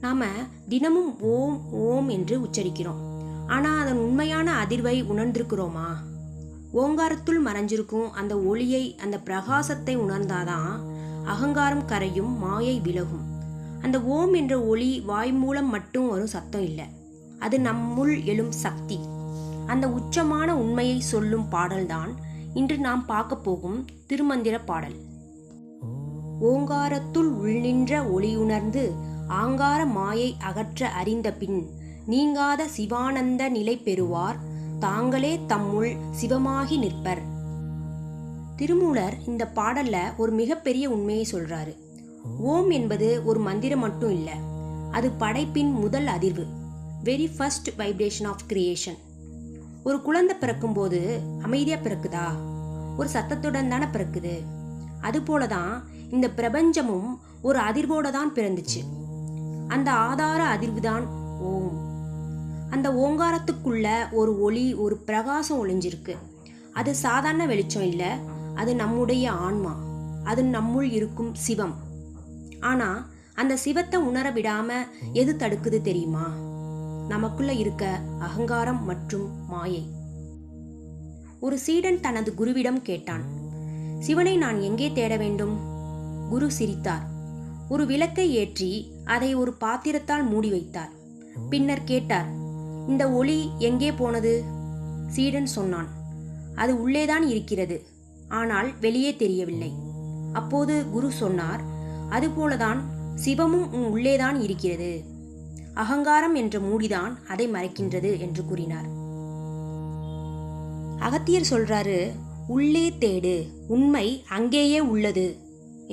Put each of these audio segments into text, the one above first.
நாம் தினமும் ஓம் ஓம் என்று உச்சரிக்கிறோம். ஆனால் அதன் உண்மையான அதிர்வை உணர்ந்திருக்கிறோமா? ஓங்காரத்துள் மறைஞ்சிருக்கும் அந்த ஒளியை, அந்த பிரகாசத்தை உணர்ந்தாதான் அகங்காரம் கரையும், மாயை விலகும். அந்த ஓம் என்ற ஒளி வாய் மூலம் மட்டும் வரும் சத்தம் இல்லை, அது நம்முள் எழும் சக்தி. அந்த உச்சமான உண்மையை சொல்லும் பாடல்தான் இன்று நாம் பார்க்க போகும் திருமந்திர பாடல். ஓங்காரத்துள் உள்நின்ற ஒளியுணர்ந்து ஆங்கார மாயை அகற்ற அறிந்த பின் நீங்காத சிவானந்த நிலை பெறுவார், தாங்களே தம்முள் சிவமாகி நிற்பர். திருமூலர் இந்த பாடல்ல ஒரு மிகப்பெரிய உண்மையை சொல்றாரு. ஓம் என்பது ஒரு மந்திரம் மட்டும் இல்லை, அது படைப்பின் முதல் அதிர்வு, very first vibration of creation. ஒரு குழந்தை பிறக்கும் போது அமைதியா பிறக்குதா? ஒரு சத்தத்துடன் தானே பிறக்குது. அதுபோலதான் இந்த பிரபஞ்சமும் ஒரு அதிர்வோட தான் பிறந்துச்சு. அந்த ஆதார அதிர்வுதான் ஓம். அந்த ஓங்காரத்துக்குள்ள ஒரு ஒளி, ஒரு பிரகாசம் ஒளிஞ்சிருக்கு. அது சாதாரண வெளிச்சம் இல்லை, அது நம்முடைய ஆன்மா, அது நம்முள் இருக்கும் சிவம். ஆனா அந்த சிவத்தை உணர விடாம எது தடுக்குது தெரியுமா? நமக்குள்ள இருக்க அகங்காரம் மற்றும் மாயை. ஒரு சீடன் தனது குருவிடம் கேட்டான், சிவனை நான் எங்கே தேட வேண்டும்? குரு சிரித்தார். ஒரு விளக்கை ஏற்றி அதை ஒரு பாத்திரத்தால் மூடி வைத்தார். பின்னர் கேட்டார், இந்த ஒளி எங்கே போனது? சீடன் சொன்னான், அது உள்ளேதான் இருக்கிறது, ஆனால் வெளியே தெரியவில்லை. அப்போது குரு சொன்னார், அதுபோலதான் சிவமும் உள்ளேதான் இருக்கிறது, அகங்காரம் என்ற மூடிதான் அதை மறைக்கின்றது என்று கூறினார். அகத்தியர் சொல்றாரு, உள்ளே தேடு, உண்மை அங்கேயே உள்ளது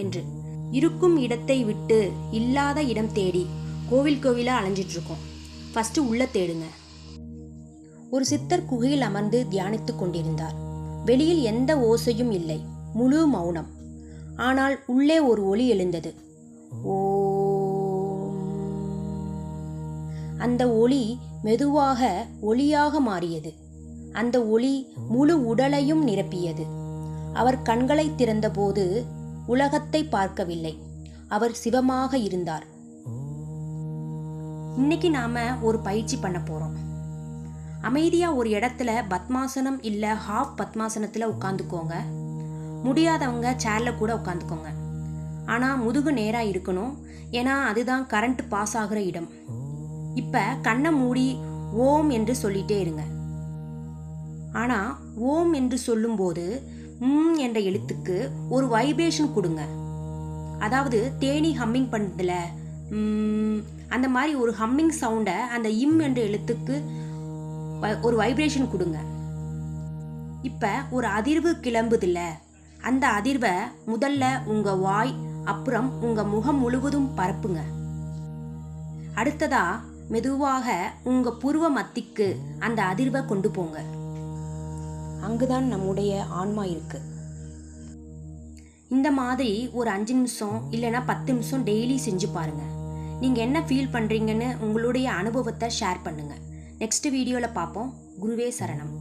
என்று. இருக்கும் இடத்தை விட்டு இல்லாத இடம் தேடி கோவில் கோவிலா அலைஞ்சிட்டு இருக்கோம். ஃபர்ஸ்ட் உள்ள தேடுங்க. ஒரு சித்தர் குகையில் அமர்ந்து தியானித்துக் கொண்டிருந்தார். வெளியில் எந்த ஓசையும் இல்லை, முழு மௌனம். ஆனால் உள்ளே ஒரு ஒளி எழுந்தது. ஓம். அந்த ஒளி மெதுவாக ஒளியாக மாறியது. அந்த ஒளி முழு உடலையும் நிரப்பியது. அவர் கண்களை திறந்தபோது உலகத்தை பார்க்கவில்லை, அவர் சிவமாக இருந்தார். இன்னைக்கு நாம ஒரு பயிற்சி பண்ண போறோம். அமைதியா ஒரு இடத்துல பத்மாசனம் இல்ல ஹாஃப் பத்மாசனத்துல உட்காந்துக்கோங்க. முடியாதவங்க சேர்ல கூட உட்காந்துக்கோங்க. ஆனா முதுகு நேரா இருக்கணும், ஏன்னா அதுதான் கரண்ட் பாஸ் ஆகிற இடம். இப்ப கண்ணை மூடி ஓம் என்று சொல்லிட்டே இருங்க. ஆனா ஓம் என்று சொல்லும்போது என்ற எழுத்துக்கு ஒரு வைப்ரேஷன் கொடுங்க. அதாவது தேனி ஹம்மிங் பண்ணுதுல, அந்த மாதிரி ஒரு ஹம்மிங் சவுண்டை அந்த என்ற எழுத்துக்கு ஒரு வைப்ரேஷன் கொடுங்க. இப்ப ஒரு அதிர்வு கிளம்புதுல, அந்த அதிர்வை முதல்ல உங்க வாய், அப்புறம் உங்க முகம் முழுவதும் பரப்புங்க. அடுத்ததா மெதுவாக உங்க புருவ மத்திக்கு அந்த அதிர்வை கொண்டு போங்க. அங்குதான் நம்முடைய ஆன்மா இருக்கு. இந்த மாதிரி ஒரு 5 நிமிஷம் இல்லைன்னா 10 நிமிஷம் டெய்லி செஞ்சு பாருங்க. நீங்க என்ன ஃபீல் பண்றீங்கன்னு உங்களுடைய அனுபவத்தை ஷேர் பண்ணுங்க. நெக்ஸ்ட் வீடியோல பார்ப்போம். குருவே சரணம்.